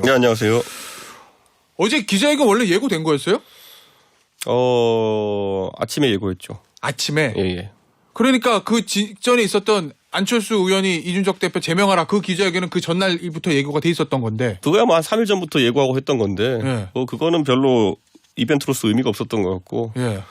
네, 안녕하세요. 어제 기자회견 원래 예고된 거였어요? 아침에 예고했죠. 아침에? 예. 그러니까 그 직전에 있었던 안철수 의원이 이준석 대표 제명하라 그 기자회견은 그 전날부터 예고가 돼 있었던 건데. 그거야 뭐 한 3일 전부터 예고하고 했던 건데, 예. 뭐 그거는 별로 이벤트로서 의미가 없었던 것 같고. 예.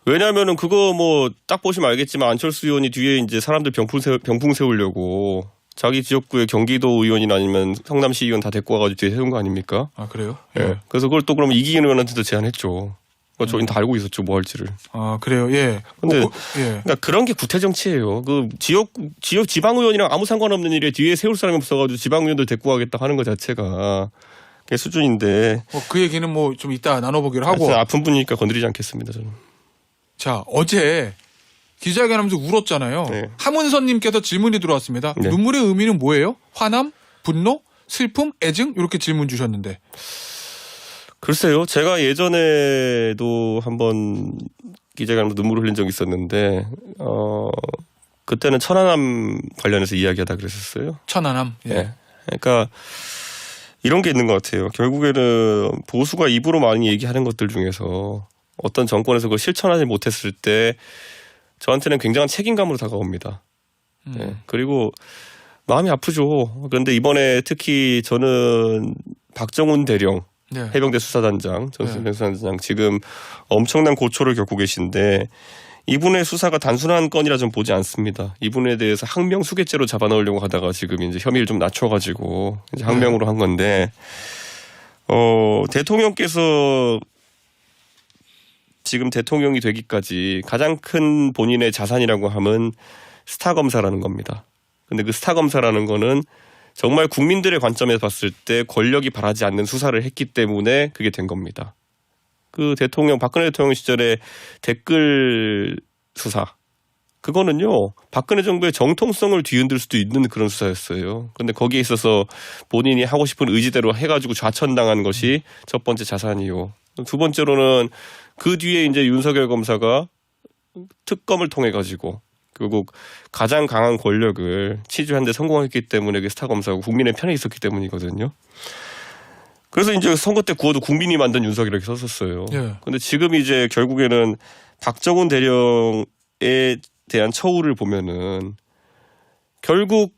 왜냐하면은 그거 뭐 딱 보시면 알겠지만 안철수 의원이 뒤에 이제 사람들 병풍 세우려고 자기 지역구의 경기도 의원이나 아니면 성남시 의원 다 데리고 와가지고 뒤에 세운 거 아닙니까? 아, 그래요? 예. 그래서 그걸 또 그럼 이기인 의원한테도 제안했죠. 저희는 다 알고 있었죠, 뭐 할지를. 아, 그래요? 예. 근데 예. 그러니까 그런 게 구태 정치예요. 그 지방 의원이랑 아무 상관없는 일에 뒤에 세울 사람이 없어가지고 지방 의원들 데리고 가겠다 하는 것 자체가 그게 수준인데. 그 얘기는 뭐 좀 이따 나눠보기로 하고. 아픈 분이니까 건드리지 않겠습니다, 저는. 자, 어제 기자회견 하면서 울었잖아요. 네. 함은선님께서 질문이 들어왔습니다. 네. 눈물의 의미는 뭐예요? 화남? 분노? 슬픔? 애증? 이렇게 질문 주셨는데. 글쎄요. 제가 예전에도 한번 기자회견에서 눈물을 흘린 적이 있었는데 그때는 천안함 관련해서 이야기하다 그랬었어요. 천안함. 예. 네. 그러니까 이런 게 있는 것 같아요. 결국에는 보수가 입으로 많이 얘기하는 것들 중에서 어떤 정권에서 그걸 실천하지 못했을 때 저한테는 굉장한 책임감으로 다가옵니다. 네. 그리고 마음이 아프죠. 그런데 이번에 특히 저는 박정훈 대령 네. 해병대 수사단장, 전수병 수사단장 지금 엄청난 고초를 겪고 계신데 이분의 수사가 단순한 건이라 좀 보지 않습니다. 이분에 대해서 항명 수괴죄로 잡아넣으려고 하다가 지금 이제 혐의를 좀 낮춰가지고 이제 항명으로 한 건데 대통령께서 지금 대통령이 되기까지 가장 큰 본인의 자산이라고 하면 스타 검사라는 겁니다. 근데 그 스타 검사라는 거는 정말 국민들의 관점에서 봤을 때 권력이 바라지 않는 수사를 했기 때문에 그게 된 겁니다. 그 박근혜 대통령 시절에 댓글 수사. 그거는요, 박근혜 정부의 정통성을 뒤흔들 수도 있는 그런 수사였어요. 그런데 거기에 있어서 본인이 하고 싶은 의지대로 해가지고 좌천당한 것이 첫 번째 자산이요. 두 번째로는 그 뒤에 이제 윤석열 검사가 특검을 통해 가지고 결국 가장 강한 권력을 취재하는 데 성공했기 때문에 그 스타 검사가 국민의 편에 있었기 때문이거든요. 그래서 이제 선거 때 구워도 국민이 만든 윤석이라고 썼었어요. 그런데 예. 지금 이제 결국에는 박정훈 대령에 대한 처우를 보면은 결국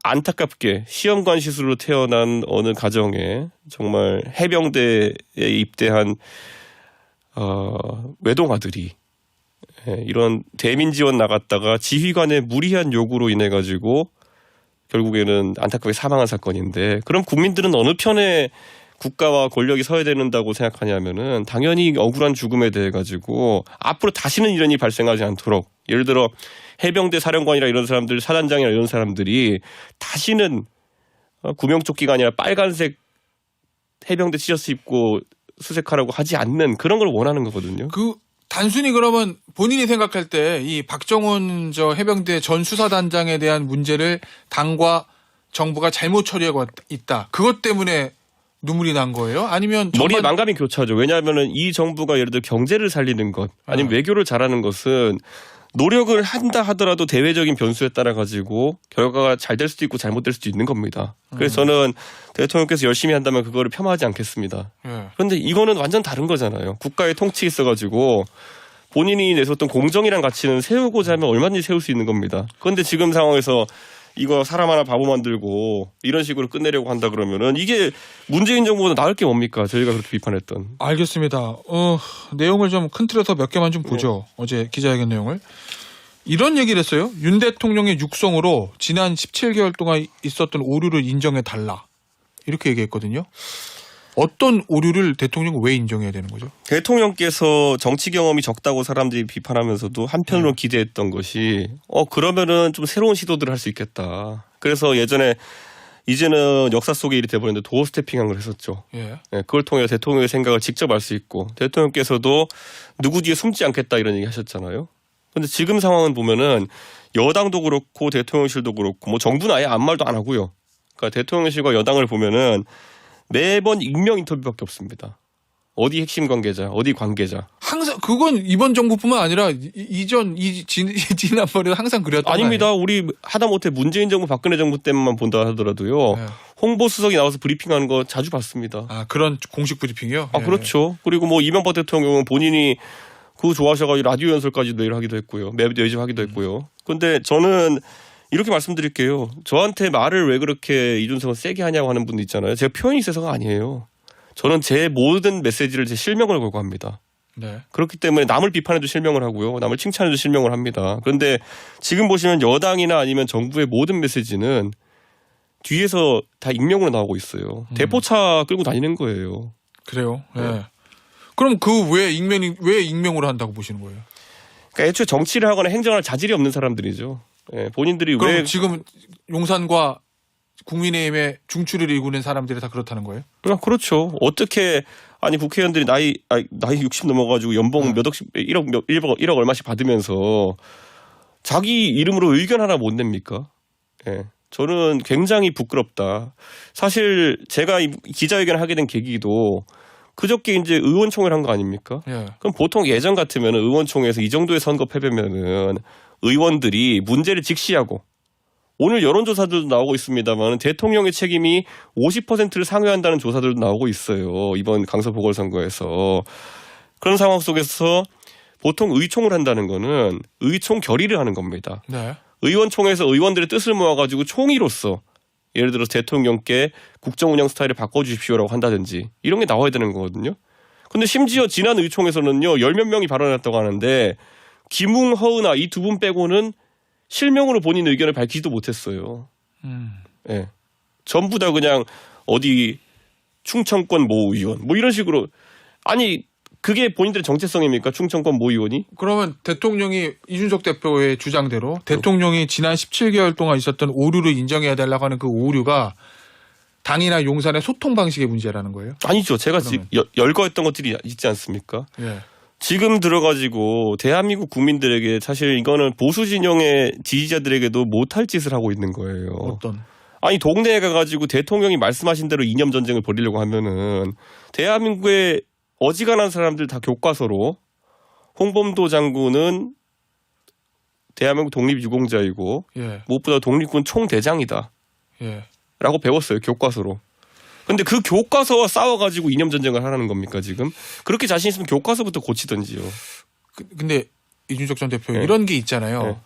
안타깝게 시험관 시술로 태어난 어느 가정에 정말 해병대에 입대한 외동아들이 이런 대민 지원 나갔다가 지휘관의 무리한 요구로 인해 가지고 결국에는 안타깝게 사망한 사건인데 그럼 국민들은 어느 편에 국가와 권력이 서야 된다고 생각하냐면은 당연히 억울한 죽음에 대해 가지고 앞으로 다시는 이런 일이 발생하지 않도록 예를 들어 해병대 사령관이나 이런 사람들 사단장이나 이런 사람들이 다시는 구명조끼가 아니라 빨간색 해병대 티셔츠 입고 수색하라고 하지 않는 그런 걸 원하는 거거든요. 단순히 그러면 본인이 생각할 때 이 박정훈 해병대 전 수사단장에 대한 문제를 당과 정부가 잘못 처리하고 있다. 그것 때문에 눈물이 난 거예요? 아니면 머리에 망감이 교차죠. 왜냐하면은 이 정부가 예를 들어 경제를 살리는 것 아니면 외교를 잘하는 것은 노력을 한다 하더라도 대외적인 변수에 따라 가지고 결과가 잘 될 수도 있고 잘못될 수도 있는 겁니다. 그래서 저는 대통령께서 열심히 한다면 그거를 폄하하지 않겠습니다. 그런데 이거는 완전 다른 거잖아요. 국가의 통치에 있어가지고 본인이 내세웠던 공정이란 가치는 세우고자 하면 얼마든지 세울 수 있는 겁니다. 그런데 지금 상황에서 이거 사람 하나 바보 만들고 이런 식으로 끝내려고 한다 그러면은 이게 문재인 정부보다 나을 게 뭡니까? 저희가 그렇게 비판했던. 알겠습니다. 내용을 좀 큰 틀에서 몇 개만 좀 보죠. 어제 기자회견 내용을. 이런 얘기를 했어요. 윤 대통령의 육성으로 지난 17개월 동안 있었던 오류를 인정해 달라. 이렇게 얘기했거든요. 어떤 오류를 대통령은 왜 인정해야 되는 거죠? 대통령께서 정치 경험이 적다고 사람들이 비판하면서도 한편으로 기대했던 것이 그러면은 좀 새로운 시도들을 할 수 있겠다. 그래서 예전에 이제는 역사 속의 일이 돼버렸는데 도어 스태핑한 걸 했었죠. 네, 그걸 통해 대통령의 생각을 직접 알 수 있고 대통령께서도 누구 뒤에 숨지 않겠다 이런 얘기 하셨잖아요. 그런데 지금 상황은 보면은 여당도 그렇고 대통령실도 그렇고 뭐 정부는 아예 아무 말도 안 하고요. 그러니까 대통령실과 여당을 보면은 매번 익명 인터뷰밖에 없습니다. 어디 핵심 관계자, 어디 관계자. 항상 그건 이번 정부뿐만 아니라 지난번에도 항상 그랬던 아닙니다. 우리 하다못해 문재인 정부, 박근혜 정부 때만 본다 하더라도요. 네. 홍보수석이 나와서 브리핑하는 거 자주 봤습니다. 아, 그런 공식 브리핑이요? 아, 그렇죠. 그리고 뭐 이명박 대통령은 본인이 그거 좋아하셔가지고 라디오 연설까지 매일 하기도 했고요. 매주 하기도 했고요. 근데 저는 이렇게 말씀드릴게요. 저한테 말을 왜 그렇게 이준석은 세게 하냐고 하는 분도 있잖아요. 제가 표현이 세서가 아니에요. 저는 제 모든 메시지를 제 실명을 걸고 합니다. 네. 그렇기 때문에 남을 비판해도 실명을 하고요. 남을 칭찬해도 실명을 합니다. 그런데 지금 보시면 여당이나 아니면 정부의 모든 메시지는 뒤에서 다 익명으로 나오고 있어요. 대포차 끌고 다니는 거예요. 그래요. 네. 그럼 그 왜 익명으로 한다고 보시는 거예요? 그러니까 애초에 정치를 하거나 행정할 자질이 없는 사람들이죠. 예, 본인들이 그럼 왜 지금 용산과 국민의힘의 중추를 이루는 사람들이 다 그렇다는 거예요? 그렇죠. 어떻게 아니 국회의원들이 나이 60 넘어가지고 연봉 몇 억씩 1억 얼마씩 받으면서 자기 이름으로 의견 하나 못 냅니까? 예. 저는 굉장히 부끄럽다. 사실 제가 이 기자회견을 하게 된 계기도 그저께 이제 의원총회를 한 거 아닙니까? 예. 그럼 보통 예전 같으면 의원총회에서 이 정도의 선거 패배면은 의원들이 문제를 직시하고 오늘 여론조사들도 나오고 있습니다만 대통령의 책임이 50%를 상회한다는 조사들도 나오고 있어요. 이번 강서 보궐선거에서. 그런 상황 속에서 보통 의총을 한다는 거는 의총 결의를 하는 겁니다. 네. 의원총회에서 의원들의 뜻을 모아가지고 총의로서 예를 들어서 대통령께 국정운영 스타일을 바꿔주십시오라고 한다든지 이런 게 나와야 되는 거거든요. 근데 심지어 지난 의총에서는요 10몇 명이 발언했다고 하는데 김웅, 허은하 이 두 분 빼고는 실명으로 본인 의견을 밝히지도 못했어요. 예. 전부 다 그냥 어디 충청권 모 의원 뭐 이런 식으로 아니 그게 본인들의 정체성입니까? 충청권 모 의원이? 그러면 대통령이 이준석 대표의 주장대로 대통령이 지난 17개월 동안 있었던 오류를 인정해야 되려고 하는 그 오류가 당이나 용산의 소통 방식의 문제라는 거예요? 아니죠. 제가 열거했던 것들이 있지 않습니까? 예. 지금 들어가지고 대한민국 국민들에게 사실 이거는 보수 진영의 지지자들에게도 못할 짓을 하고 있는 거예요. 어떤? 아니 동네에 가가지고 대통령이 말씀하신 대로 이념 전쟁을 벌이려고 하면은 대한민국의 어지간한 사람들 다 교과서로 홍범도 장군은 대한민국 독립유공자이고 예. 무엇보다 독립군 총대장이다. 예. 라고 배웠어요. 교과서로. 근데 그 교과서와 싸워가지고 이념 전쟁을 하라는 겁니까 지금? 그렇게 자신 있으면 교과서부터 고치든지요. 근데 이준석 전 대표 네. 이런 게 있잖아요. 네.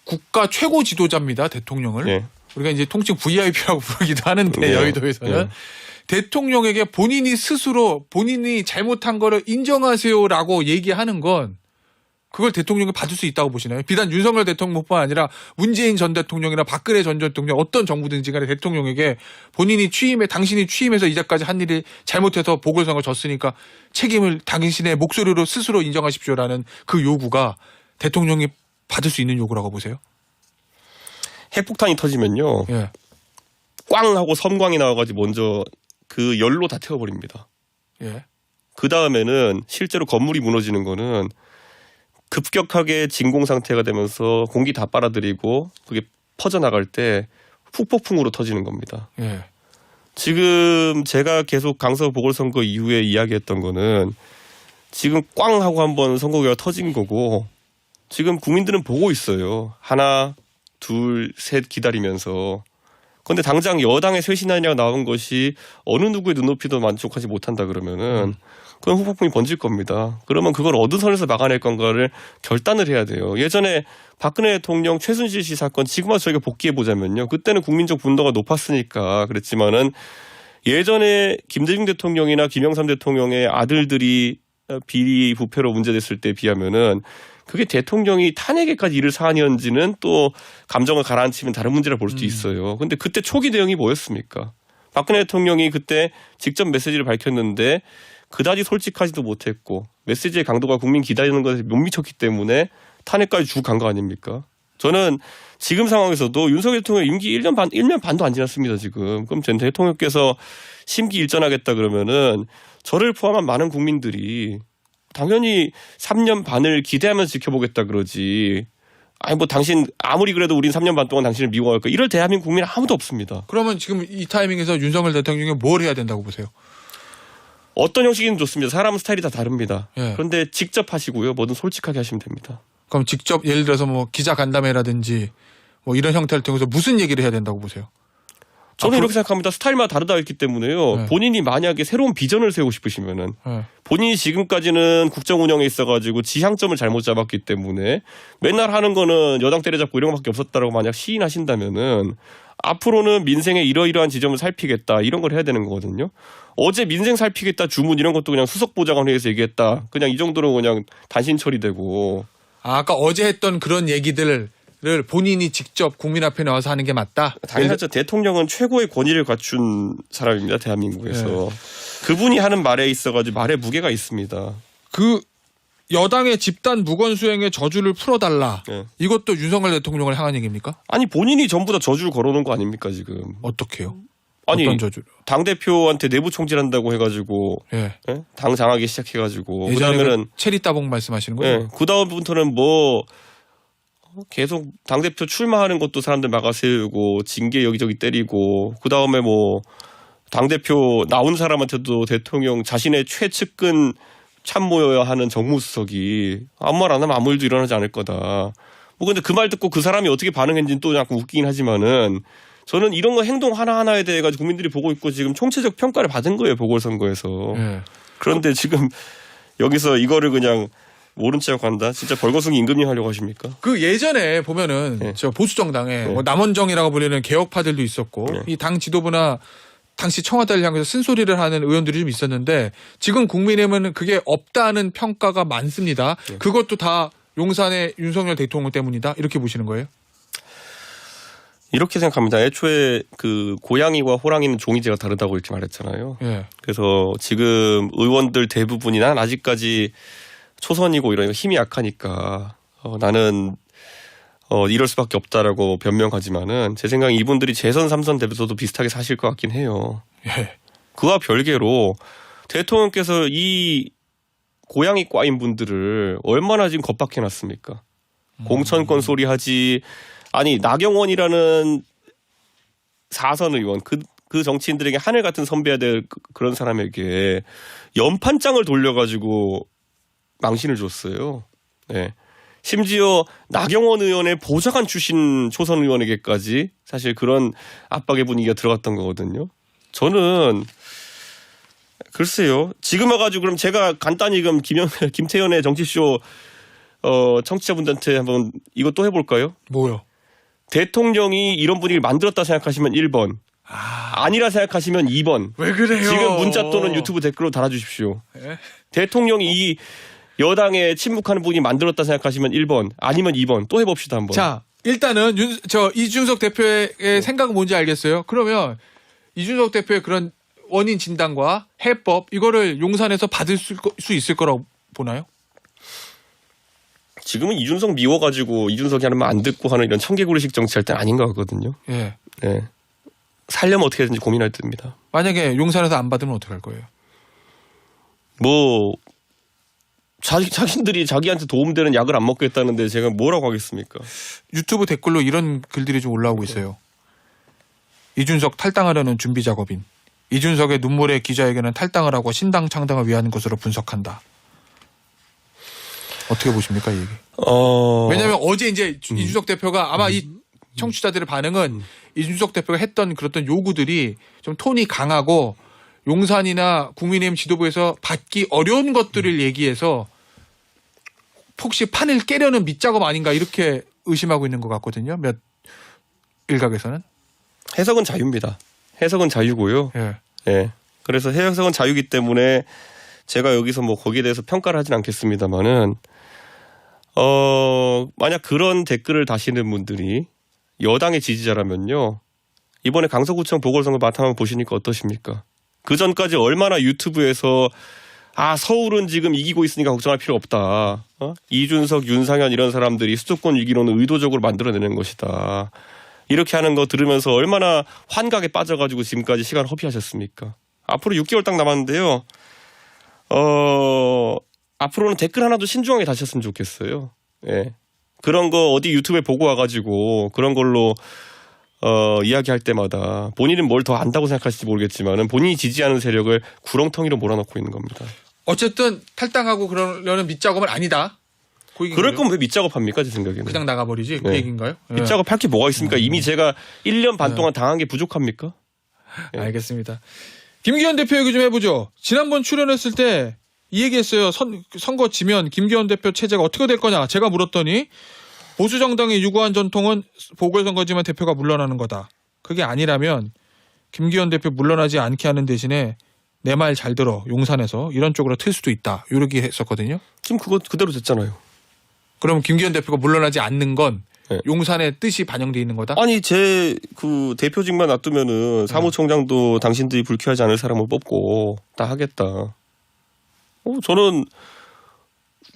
국가 최고 지도자입니다. 대통령을. 네. 우리가 이제 통칭 VIP라고 부르기도 하는데 네. 여의도에서는. 네. 대통령에게 본인이 스스로 본인이 잘못한 거를 인정하세요라고 얘기하는 건 그걸 대통령이 받을 수 있다고 보시나요? 비단 윤석열 대통령뿐만 아니라 문재인 전 대통령이나 박근혜 전 대통령 어떤 정부든지 간에 대통령에게 본인이 당신이 취임해서 이제까지 한 일이 잘못해서 보궐선거 졌으니까 책임을 당신의 목소리로 스스로 인정하십시오라는 그 요구가 대통령이 받을 수 있는 요구라고 보세요? 핵폭탄이 터지면요. 예. 꽝 하고 섬광이 나와가지고 먼저 그 열로 다 태워버립니다. 예. 그 다음에는 실제로 건물이 무너지는 거는 급격하게 진공 상태가 되면서 공기 다 빨아들이고 그게 퍼져나갈 때 후폭풍으로 터지는 겁니다. 예. 지금 제가 계속 강서 보궐선거 이후에 이야기했던 거는 지금 꽝 하고 한번 선거가 터진 거고 지금 국민들은 보고 있어요. 하나, 둘, 셋 기다리면서. 그런데 당장 여당의 쇄신안이라고 나온 것이 어느 누구의 눈높이도 만족하지 못한다 그러면은 그럼 후폭풍이 번질 겁니다. 그러면 그걸 어느 선에서 막아낼 건가를 결단을 해야 돼요. 예전에 박근혜 대통령 최순실 씨 사건 지금 와서 저희가 복귀해 보자면요. 그때는 국민적 분노가 높았으니까 그랬지만은 예전에 김대중 대통령이나 김영삼 대통령의 아들들이 비리 부패로 문제됐을 때에 비하면은 그게 대통령이 탄핵에까지 이를 사안이었는지는 또 감정을 가라앉히면 다른 문제라 볼 수도 있어요. 근데 그때 초기 대응이 뭐였습니까? 박근혜 대통령이 그때 직접 메시지를 밝혔는데 그다지 솔직하지도 못했고 메시지의 강도가 국민 기다리는 것에 못 미쳤기 때문에 탄핵까지 쭉 간 거 아닙니까? 저는 지금 상황에서도 윤석열 대통령 임기 1년 반도 안 지났습니다, 지금. 그럼 전 대통령께서 심기 일전하겠다 그러면은 저를 포함한 많은 국민들이 당연히 3년 반을 기대하면서 지켜보겠다 그러지. 아니 뭐 당신 아무리 그래도 우린 3년 반 동안 당신을 미워할 거야. 이럴 대한민국 국민 아무도 없습니다. 그러면 지금 이 타이밍에서 윤석열 대통령이 뭘 해야 된다고 보세요? 어떤 형식이든 좋습니다. 사람 스타일이 다 다릅니다. 예. 그런데 직접 하시고요. 뭐든 솔직하게 하시면 됩니다. 그럼 직접 예를 들어서 뭐 기자 간담회라든지 뭐 이런 형태를 통해서 무슨 얘기를 해야 된다고 보세요? 저는 앞으로- 이렇게 생각합니다. 스타일마다 다르다 했기 때문에요. 네. 본인이 만약에 새로운 비전을 세우고 싶으시면은 예. 본인이 지금까지는 국정 운영에 있어가지고 지향점을 잘못 잡았기 때문에 맨날 하는 거는 여당 때려잡고 이런 것밖에 없었다라고 만약 시인하신다면은 앞으로는 민생의 이러이러한 지점을 살피겠다 이런 걸 해야 되는 거거든요. 어제 민생 살피겠다 주문 이런 것도 그냥 수석보좌관회에서 얘기했다. 그냥 이 정도로 그냥 단신 처리되고. 아까 어제 했던 그런 얘기들을 본인이 직접 국민 앞에 나와서 하는 게 맞다. 당연하죠. 대통령은 최고의 권위를 갖춘 사람입니다. 대한민국에서. 그분이 하는 말에 있어가지고 말에 무게가 있습니다. 그 여당의 집단 무건수행의 저주를 풀어달라. 네. 이것도 윤석열 대통령을 향한 얘기입니까? 아니 본인이 전부 다 저주를 걸어놓은 거 아닙니까 지금. 어떻게요? 아니 어떤 저주를? 당대표한테 내부 총질한다고 해가지고 예. 예? 당 장하기 시작해가지고 예전에 그다음에는 그 체리 따봉 말씀하시는 거죠? 예, 그다음부터는 뭐 계속 당대표 출마하는 것도 사람들 막아세우고 징계 여기저기 때리고 그다음에 뭐 당대표 나온 사람한테도 대통령 자신의 최측근 참모여야 하는 정무수석이 아무 말 안 하면 아무 일도 일어나지 않을 거다. 뭐 근데 그 말 듣고 그 사람이 어떻게 반응했는지는 또 약간 웃기긴 하지만은 저는 이런 거 행동 하나하나에 대해 가지고 국민들이 보고 있고 지금 총체적 평가를 받은 거예요. 보궐선거에서. 예. 그런데 지금 여기서 이거를 그냥 모른 척 한다. 진짜 벌거숭이 임금님 하려고 하십니까? 그 예전에 보면은 네. 저 보수 정당에 네. 뭐 남원정이라고 불리는 개혁파들도 있었고 네. 이 당 지도부나 당시 청와대를 향해서 쓴소리를 하는 의원들이 좀 있었는데 지금 국민의힘은 그게 없다는 평가가 많습니다. 네. 그것도 다 용산의 윤석열 대통령 때문이다 이렇게 보시는 거예요? 이렇게 생각합니다. 애초에 그 고양이와 호랑이는 종이제가 다르다고 이렇게 말했잖아요. 예. 그래서 지금 의원들 대부분이 난 아직까지 초선이고 이런 힘이 약하니까 나는 이럴 수밖에 없다라고 변명하지만은 제 생각에 이분들이 재선 3선 되면서도 비슷하게 사실 것 같긴 해요. 예. 그와 별개로 대통령께서 이 고양이 과인 분들을 얼마나 지금 겁박해놨습니까? 공천권 소리 하지. 아니 나경원이라는 4선 의원 그 정치인들에게 하늘 같은 선배야 될 그런 사람에게 연판장을 돌려가지고 망신을 줬어요. 네. 심지어 나경원 의원의 보좌관 출신 초선 의원에게까지 사실 그런 압박의 분위기가 들어갔던 거거든요. 저는 글쎄요. 지금 와가지고 그럼 제가 간단히 그럼 김태현의 정치쇼 청취자분들한테 한번 이거 또 해볼까요? 뭐요? 대통령이 이런 분위기를 만들었다 생각하시면 1번. 아니라 생각하시면 2번. 왜 그래요? 지금 문자 또는 유튜브 댓글로 달아주십시오. 예? 대통령이 이 여당에 침묵하는 분이 만들었다 생각하시면 1번. 아니면 2번. 또 해봅시다 한번. 자 일단은 이준석 대표의 생각은 뭔지 알겠어요. 그러면 이준석 대표의 그런 원인 진단과 해법 이거를 용산에서 받을 수 있을 거라고 보나요? 지금은 이준석 미워가지고 이준석이 하는 말 안 듣고 하는 이런 청개구리식 정치할 때 아닌 것 같거든요. 예. 네. 살려면 어떻게 해야되는지 고민할 때입니다. 만약에 용산에서 안 받으면 어떡할 거예요? 뭐 자신들이 자기한테 도움되는 약을 안 먹겠다는데 제가 뭐라고 하겠습니까? 유튜브 댓글로 이런 글들이 좀 올라오고 있어요. 이준석 탈당하려는 준비 작업인. 이준석의 눈물의 기자에게는 탈당을 하고 신당 창당을 위한 것으로 분석한다. 어떻게 보십니까 이 얘기? 왜냐하면 어제 이제 이준석 대표가 아마 이 청취자들의 반응은 이준석 대표가 했던 그런 요구들이 좀 톤이 강하고 용산이나 국민의힘 지도부에서 받기 어려운 것들을 얘기해서 혹시 판을 깨려는 밑작업 아닌가 이렇게 의심하고 있는 것 같거든요. 몇 일각에서는. 해석은 자유입니다. 해석은 자유고요. 예. 예. 그래서 해석은 자유이기 때문에 제가 여기서 뭐 거기에 대해서 평가를 하진 않겠습니다만은 만약 그런 댓글을 다시는 분들이 여당의 지지자라면요. 이번에 강서구청 보궐선거 바탕을 보시니까 어떠십니까? 그 전까지 얼마나 유튜브에서 서울은 지금 이기고 있으니까 걱정할 필요 없다. 이준석, 윤상현 이런 사람들이 수도권 위기론을 의도적으로 만들어내는 것이다. 이렇게 하는 거 들으면서 얼마나 환각에 빠져가지고 지금까지 시간 허비하셨습니까? 앞으로 6개월 딱 남았는데요. 앞으로는 댓글 하나도 신중하게 다셨으면 좋겠어요. 예. 그런 거 어디 유튜브에 보고 와가지고 그런 걸로 이야기할 때마다 본인은 뭘 더 안다고 생각할지 모르겠지만은 본인이 지지하는 세력을 구렁텅이로 몰아넣고 있는 겁니다. 어쨌든 탈당하고 그러려는 밑작업은 아니다. 그 얘기인 그럴 거죠? 거면 왜 밑작업합니까? 제 생각에는. 그냥 나가버리지 그 네. 얘기인가요? 예. 밑작업할 게 뭐가 있습니까? 이미 제가 1년 반 네. 동안 당한 게 부족합니까? 알겠습니다. 김기현 대표 얘기 좀 해보죠. 지난번 출연했을 때 이 얘기했어요. 선거 지면 김기현 대표 체제가 어떻게 될 거냐 제가 물었더니 보수 정당의 유구한 전통은 보궐선거지만 대표가 물러나는 거다. 그게 아니라면 김기현 대표 물러나지 않게 하는 대신에 내 말 잘 들어 용산에서 이런 쪽으로 틀 수도 있다. 이렇게 했었거든요. 지금 그거 그대로 됐잖아요. 그럼 김기현 대표가 물러나지 않는 건 네. 용산의 뜻이 반영돼 있는 거다? 아니 제 그 대표직만 놔두면은 사무총장도 당신들이 불쾌하지 않을 사람을 뽑고 다 하겠다. 저는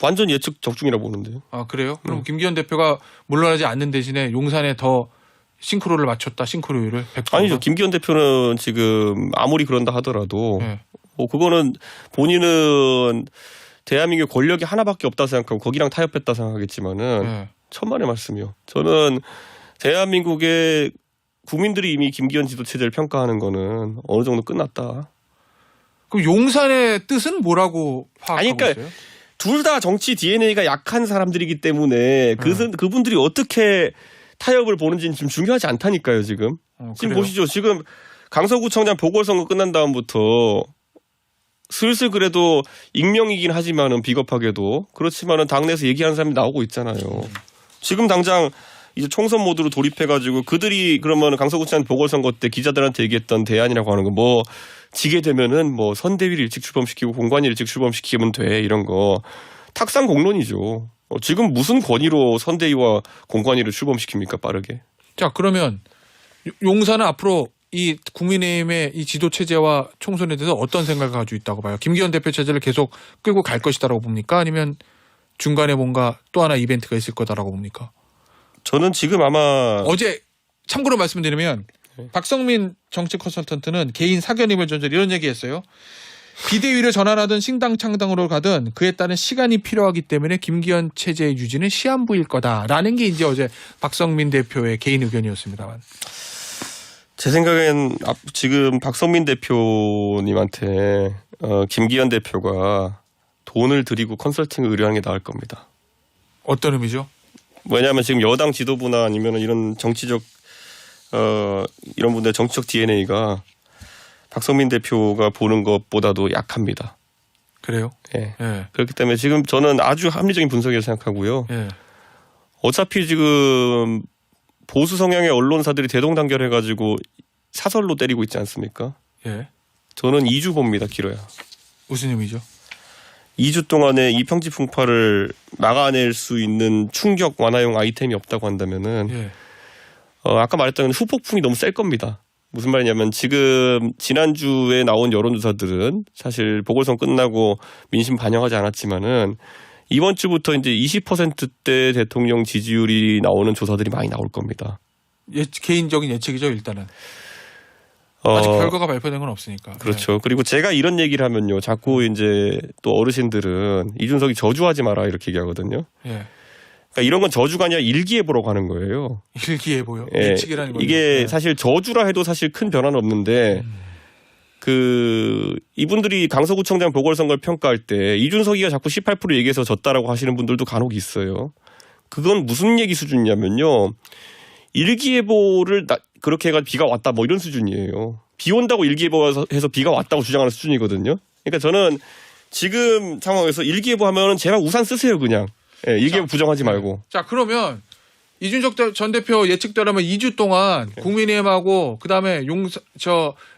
완전 예측 적중이라 보는데요. 아 그래요? 그럼 김기현 대표가 물러나지 않는 대신에 용산에 더 싱크로를 맞췄다. 싱크로율을 100%. 아니죠. 김기현 대표는 지금 아무리 그런다 하더라도 네. 그거는 본인은 대한민국 권력이 하나밖에 없다 생각하고 거기랑 타협했다 생각하겠지만은 네. 천만의 말씀이요. 저는 대한민국의 국민들이 이미 김기현 지도 체제를 평가하는 거는 어느 정도 끝났다. 그럼 용산의 뜻은 뭐라고 파악하고 아니, 그러니까 있어요? 둘 다 정치 DNA가 약한 사람들이기 때문에 그분들이 어떻게 타협을 보는지는 좀 중요하지 않다니까요, 지금. 지금 그래요? 보시죠. 지금 강서구청장 보궐선거 끝난 다음부터 슬슬 그래도 익명이긴 하지만은 비겁하게도 그렇지만은 당내에서 얘기하는 사람이 나오고 있잖아요. 지금 당장 이제 총선 모드로 돌입해가지고 그들이 그러면 강서구청 보궐선거 때 기자들한테 얘기했던 대안이라고 하는 거 뭐 지게 되면은 뭐 선대위를 일찍 출범시키고 공관위를 일찍 출범시키면 돼 이런 거 탁상 공론이죠. 지금 무슨 권위로 선대위와 공관위를 출범시킵니까 빠르게? 자 그러면 용산은 앞으로 이 국민의힘의 이 지도 체제와 총선에 대해서 어떤 생각을 가지고 있다고 봐요? 김기현 대표 체제를 계속 끌고 갈 것이다라고 봅니까? 아니면 중간에 뭔가 또 하나 이벤트가 있을 거다라고 봅니까? 저는 지금 아마 어제 참고로 말씀드리면 박성민 정치 컨설턴트는 개인 사견임을 전제 이런 얘기했어요. 비대위를 전환하든 신당 창당으로 가든 그에 따른 시간이 필요하기 때문에 김기현 체제의 유지는 시한부일 거다라는 게 이제 어제 박성민 대표의 개인 의견이었습니다만. 제 생각엔 지금 박성민 대표님한테 김기현 대표가 돈을 들이고 컨설팅을 의뢰하는 게 나을 겁니다. 어떤 의미죠? 왜냐하면 지금 여당 지도부나 아니면 이런 정치적 이런 분들의 정치적 DNA가 박성민 대표가 보는 것보다도 약합니다. 그래요? 예. 예. 그렇기 때문에 지금 저는 아주 합리적인 분석이라고 생각하고요. 예. 어차피 지금 보수 성향의 언론사들이 대동단결해가지고 사설로 때리고 있지 않습니까? 예. 저는 2주 봅니다. 길어야. 무슨 의미죠? 2주 동안에 이 평지 풍파를 막아낼 수 있는 충격 완화용 아이템이 없다고 한다면은 예. 아까 말했던 후폭풍이 너무 셀 겁니다. 무슨 말이냐면 지금 지난주에 나온 여론조사들은 사실 보궐선거 끝나고 민심 반영하지 않았지만은 이번 주부터 이제 20%대 대통령 지지율이 나오는 조사들이 많이 나올 겁니다. 개인적인 예측이죠 일단은. 아직 결과가 발표된 건 없으니까. 그렇죠. 그리고 제가 이런 얘기를 하면요. 자꾸 이제 또 어르신들은 이준석이 저주하지 마라 이렇게 얘기하거든요. 예. 그러니까 이런 건 저주가 아니라 일기예보라고 하는 거예요. 일기예보요. 예. 예측이라는 거죠. 이게 예. 사실 저주라 해도 사실 큰 변화는 없는데 이분들이 강서구청장 보궐선거를 평가할 때 이준석이가 자꾸 18% 얘기해서 졌다라고 하시는 분들도 간혹 있어요. 그건 무슨 얘기 수준이냐면요. 일기예보를 그렇게 해가 비가 왔다 뭐 이런 수준이에요. 비 온다고 일기예보해서 비가 왔다고 주장하는 수준이거든요. 그러니까 저는 지금 상황에서 일기예보 하면은 제발 우산 쓰세요 그냥. 예, 일기예보 부정하지 말고. 자 그러면 이준석 전 대표 예측대로면 2주 동안 국민의힘하고 그다음에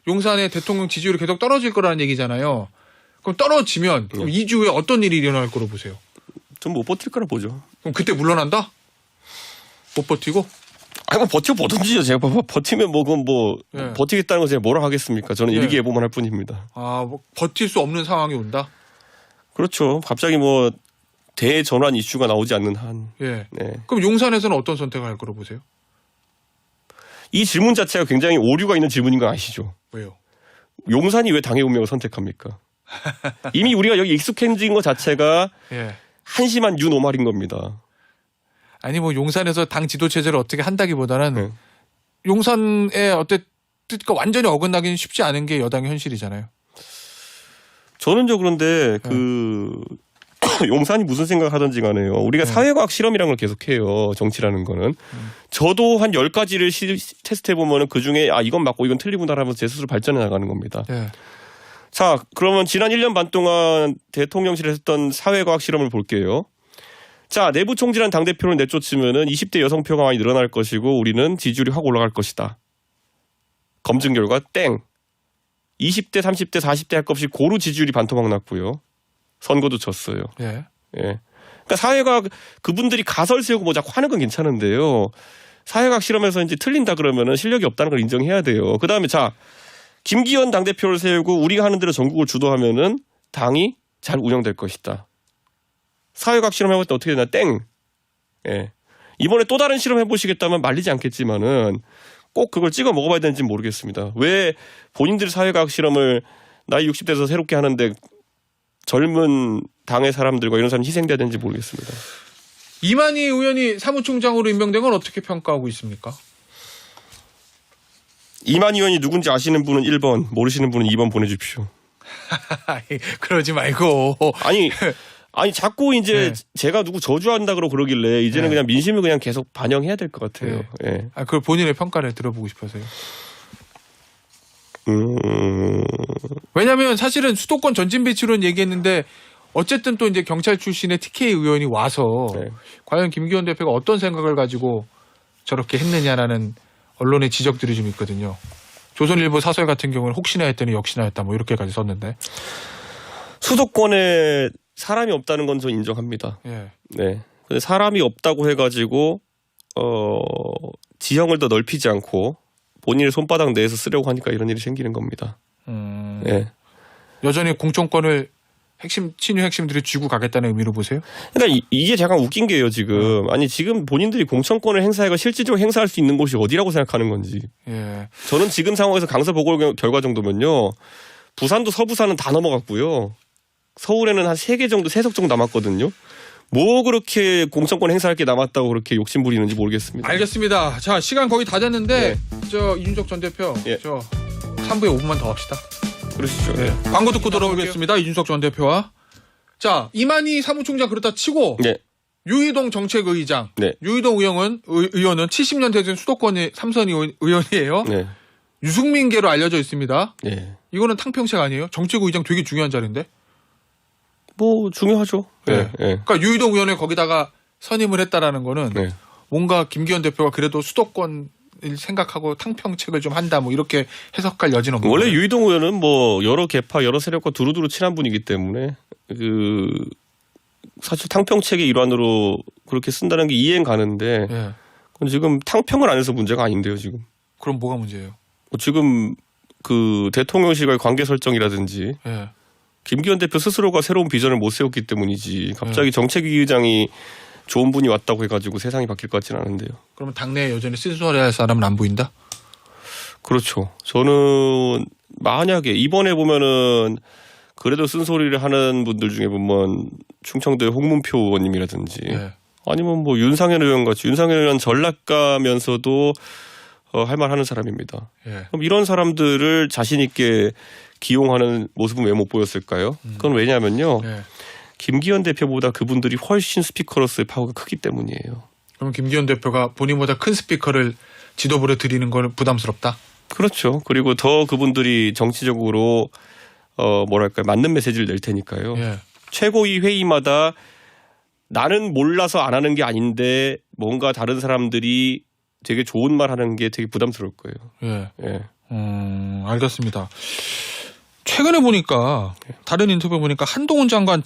용산의 대통령 지지율이 계속 떨어질 거라는 얘기잖아요. 그럼 떨어지면 그럼 2주 후에 어떤 일이 일어날 거로 보세요? 좀 못 버틸 거라 보죠. 그럼 그때 물러난다? 못 버티고? 아니 뭐 버텨보든지요. 제가 버티면 뭐 그건 뭐 예. 버티겠다는 거 제가 뭐라 하겠습니까. 저는 예. 일기예보만 할 뿐입니다. 뭐 버틸 수 없는 상황이 온다? 그렇죠. 갑자기 뭐 대전환 이슈가 나오지 않는 한. 예. 네. 그럼 용산에서는 어떤 선택을 할 거로 보세요? 이 질문 자체가 굉장히 오류가 있는 질문인 거 아시죠? 왜요? 용산이 왜 당의 운명을 선택합니까? 이미 우리가 여기 익숙해진 것 자체가 예. 한심한 유노말인 겁니다. 아니 뭐 용산에서 당 지도 체제를 어떻게 한다기보다는 네. 용산의 어떤 뜻과 완전히 어긋나기는 쉽지 않은 게 여당의 현실이잖아요. 저는요 그런데 그 용산이 무슨 생각하던지 간에요. 우리가 사회과학 실험이라는 걸 계속해요. 정치라는 거는. 저도 한 10가지를 테스트해 보면은 그중에 이건 맞고 이건 틀리구나 하면서 제 스스로 발전해 나가는 겁니다. 네. 자, 그러면 지난 1년 반 동안 대통령실에서 했던 사회과학 실험을 볼게요. 자, 내부 총질한 당대표를 내쫓으면은 20대 여성표가 많이 늘어날 것이고 우리는 지지율이 확 올라갈 것이다. 검증 결과 땡. 20대, 30대, 40대 할 것 없이 고루 지지율이 반토막 났고요. 선거도 졌어요. 예. 예. 그러니까 사회과학 그분들이 가설 세우고 뭐 자꾸 하는 건 괜찮은데요. 사회과학 실험에서 이제 틀린다 그러면은 실력이 없다는 걸 인정해야 돼요. 그다음에 자, 김기현 당대표를 세우고 우리가 하는 대로 전국을 주도하면은 당이 잘 운영될 것이다. 사회과학 실험 해볼 때 어떻게 되나 땡. 예. 이번에 또 다른 실험 해보시겠다면 말리지 않겠지만은 꼭 그걸 찍어 먹어봐야 되는지 모르겠습니다. 왜 본인들 사회과학 실험을 나이 60대에서 새롭게 하는데 젊은 당의 사람들과 이런 사람이 희생돼야 되는지 모르겠습니다. 이만희 의원이 사무총장으로 임명된 건 어떻게 평가하고 있습니까? 이만희 의원이 누군지 아시는 분은 1번, 모르시는 분은 2번 보내주십시오. 그러지 말고. 아니 자꾸 이제 네. 제가 누구 저주한다 그러고 그러길래 이제는 네. 그냥 민심을 그냥 계속 반영해야 될 것 같아요. 네. 예. 그걸 본인의 평가를 들어보고 싶어서요. 왜냐하면 사실은 수도권 전진 배치론 얘기했는데 어쨌든 또 이제 경찰 출신의 TK 의원이 와서 네. 과연 김기현 대표가 어떤 생각을 가지고 저렇게 했느냐라는 언론의 지적들이 좀 있거든요. 조선일보 사설 같은 경우는 혹시나 했더니 역시나 했다 뭐 이렇게까지 썼는데. 수도권에 사람이 없다는 건 저 인정합니다. 예. 네. 근데 사람이 없다고 해가지고 지형을 더 넓히지 않고 본인의 손바닥 내에서 쓰려고 하니까 이런 일이 생기는 겁니다. 네. 여전히 공천권을 친유 핵심들이 쥐고 가겠다는 의미로 보세요? 그러니까 이게 잠깐 웃긴 게요 지금. 아니 지금 본인들이 공천권을 행사해가 실질적으로 행사할 수 있는 곳이 어디라고 생각하는 건지. 예. 저는 지금 상황에서 강서 보궐 결과 정도면요. 부산도 서부산은 다 넘어갔고요. 서울에는 한 3개 정도, 3석 정도 남았거든요. 뭐 그렇게 공천권 행사할 게 남았다고 그렇게 욕심 부리는지 모르겠습니다. 알겠습니다. 자, 시간 거의 다 됐는데 네. 이준석 전 대표 예. 3부에 5분만 더 합시다. 그러시죠. 네. 광고 듣고 돌아오겠습니다. 이준석 전 대표와. 자, 이만희 사무총장 그렇다 치고 네. 유희동 정책의장. 네. 유희동 의원은 70년 된 수도권의 삼선 의원이에요. 네. 유승민계로 알려져 있습니다. 네. 이거는 탕평책 아니에요? 정책의장 되게 중요한 자리인데. 뭐 중요하죠. 네. 네. 네. 그러니까 유희동 의원을 거기다가 선임을 했다라는 거는 네. 뭔가 김기현 대표가 그래도 수도권을 생각하고 탕평책을 좀 한다 뭐 이렇게 해석할 여지는 없는 원래 거예요. 유희동 의원은 뭐 여러 계파 여러 세력과 두루두루 친한 분이기 때문에 사실 탕평책의 일환으로 그렇게 쓴다는 게 이해는 가는데 예. 그건 지금 탕평을 안 해서 문제가 아닌데요 지금. 그럼 뭐가 문제예요? 지금 그 대통령실과의 관계 설정이라든지 예. 김기현 대표 스스로가 새로운 비전을 못 세웠기 때문이지 갑자기 정책위 의장이 좋은 분이 왔다고 해가지고 세상이 바뀔 것 같지는 않은데요. 그러면 당내에 여전히 쓴소리할 사람은 안 보인다? 그렇죠. 저는 만약에 이번에 보면은 그래도 쓴소리를 하는 분들 중에 보면 충청도의 홍문표 의원님이라든지 예. 아니면 뭐 윤상현 의원 같이 윤상현 의원 전략가면서도 할 말 하는 사람입니다. 예. 그럼 이런 사람들을 자신 있게 기용하는 모습은 왜 못 보였을까요? 그건 왜냐하면요. 예. 김기현 대표보다 그분들이 훨씬 스피커로서의 파워가 크기 때문이에요. 그럼 김기현 대표가 본인보다 큰 스피커를 지도부로 드리는 건 부담스럽다? 그렇죠. 그리고 더 그분들이 정치적으로 뭐랄까요. 맞는 메시지를 낼 테니까요. 예. 최고위 회의마다 나는 몰라서 안 하는 게 아닌데 뭔가 다른 사람들이 되게 좋은 말 하는 게 되게 부담스러울 거예요. 예. 예. 알겠습니다. 최근에 보니까 다른 인터뷰 보니까 한동훈 장관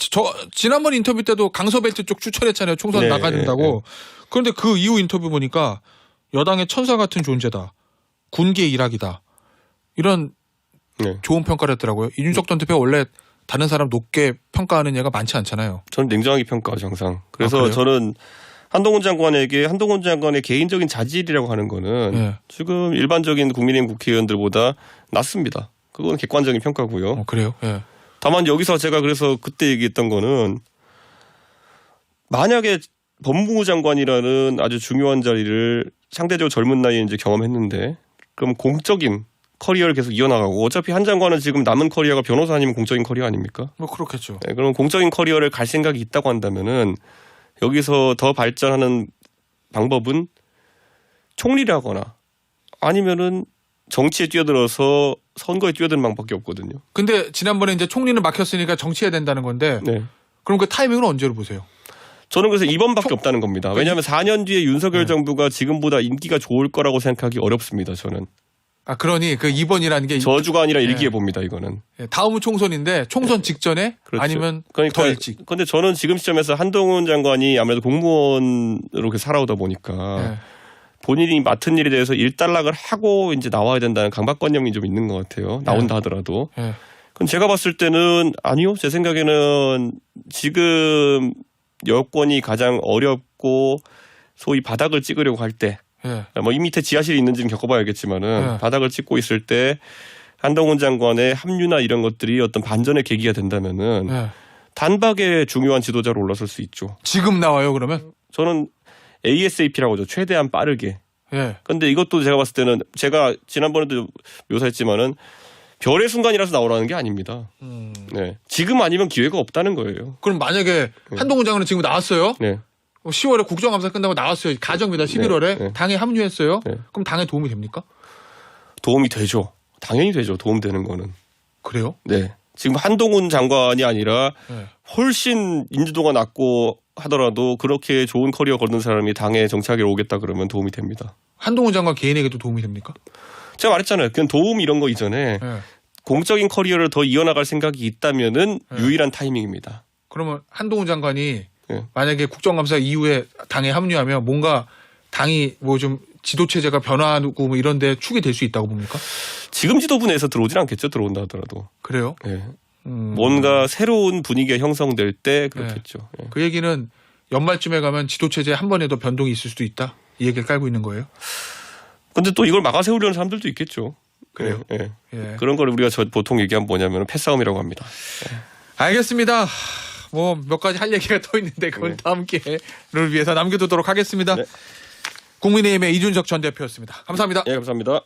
지난번 인터뷰 때도 강서벨트 쪽 추천했잖아요. 총선 네, 나가야 된다고. 네. 그런데 그 이후 인터뷰 보니까 여당의 천사 같은 존재다. 군계 일학이다. 이런 네. 좋은 평가를 했더라고요. 이준석 전 대표가 원래 다른 사람 높게 평가하는 예가 많지 않잖아요. 저는 냉정하게 평가하죠 항상. 그래서 그래요? 저는 한동훈 장관의 개인적인 자질이라고 하는 거는 예. 지금 일반적인 국민의힘 국회의원들보다 낮습니다. 그건 객관적인 평가고요. 그래요? 예. 다만 여기서 제가 그래서 그때 얘기했던 거는 만약에 법무부 장관이라는 아주 중요한 자리를 상대적으로 젊은 나이에 이제 경험했는데 그럼 공적인 커리어를 계속 이어나가고 어차피 한 장관은 지금 남은 커리어가 변호사 아니면 공적인 커리어 아닙니까? 뭐 그렇겠죠. 네, 그럼 공적인 커리어를 갈 생각이 있다고 한다면은 여기서 더 발전하는 방법은 총리라거나 아니면은 정치에 뛰어들어서 선거에 뛰어드는 방법밖에 없거든요. 근데 지난번에 이제 총리는 막혔으니까 정치해야 된다는 건데 네. 그럼 그 타이밍은 언제로 보세요? 저는 그래서 이번밖에 없다는 겁니다. 왜냐하면 4년 뒤에 윤석열 네. 정부가 지금보다 인기가 좋을 거라고 생각하기 어렵습니다. 저는. 아 그러니 그 2번이라는 게 저주가 아니라 일기에 봅니다. 이거는. 다음은 총선인데 총선 직전에 그렇죠. 아니면 그러니까 더 일찍. 근데 저는 지금 시점에서 한동훈 장관이 아무래도 공무원으로 이렇게 살아오다 보니까 네. 본인이 맡은 일에 대해서 일단락을 하고 이제 나와야 된다는 강박관념이 좀 있는 것 같아요. 나온다 하더라도. 네. 그럼 제가 봤을 때는 아니요. 제 생각에는 지금 여권이 가장 어렵고 소위 바닥을 찍으려고 할 때 예. 뭐 이 밑에 지하실이 있는지는 겪어봐야겠지만은 네. 바닥을 찍고 있을 때 한동훈 장관의 합류나 이런 것들이 어떤 반전의 계기가 된다면은 예. 단박에 중요한 지도자로 올라설 수 있죠. 지금 나와요 그러면? 저는 ASAP라고 하죠. 최대한 빠르게. 예. 근데 이것도 제가 봤을 때는 제가 지난번에도 묘사했지만은 별의 순간이라서 나오라는 게 아닙니다. 네. 지금 아니면 기회가 없다는 거예요. 그럼 만약에 한동훈 장관은 지금 나왔어요? 네. 10월에 국정감사 끝나고 나왔어요. 가정입니다. 11월에 네. 당에 합류했어요. 네. 그럼 당에 도움이 됩니까? 도움이 되죠. 당연히 되죠. 도움되는 거는. 그래요? 네. 지금 한동훈 장관이 아니라 네. 훨씬 인지도가 낮고 하더라도 그렇게 좋은 커리어 걷는 사람이 당에 정치하게 오겠다 그러면 도움이 됩니다. 한동훈 장관 개인에게도 도움이 됩니까? 제가 말했잖아요. 그냥 도움 이런 거 이전에 네. 공적인 커리어를 더 이어나갈 생각이 있다면은 네. 유일한 타이밍입니다. 그러면 한동훈 장관이 네. 만약에 국정감사 이후에 당에 합류하면 뭔가 당이 뭐 좀 지도체제가 변화하고 뭐 이런 데 축이 될 수 있다고 봅니까? 지금 지도부 내에서 들어오진 않겠죠. 들어온다 하더라도. 그래요? 네. 뭔가 새로운 분위기가 형성될 때 그렇겠죠. 네. 그 얘기는 연말쯤에 가면 지도체제에 한 번에 더 변동이 있을 수도 있다? 이 얘기를 깔고 있는 거예요? 근데 또 이걸 막아 세우려는 사람들도 있겠죠. 그래요? 네. 예. 그런 걸 우리가 보통 얘기하면 뭐냐면 패싸움이라고 합니다. 알겠습니다. 뭐 몇 가지 할 얘기가 더 있는데 그건 다음 기회를 위해서 남겨두도록 하겠습니다. 네. 국민의힘의 이준석 전 대표였습니다. 감사합니다. 예, 감사합니다.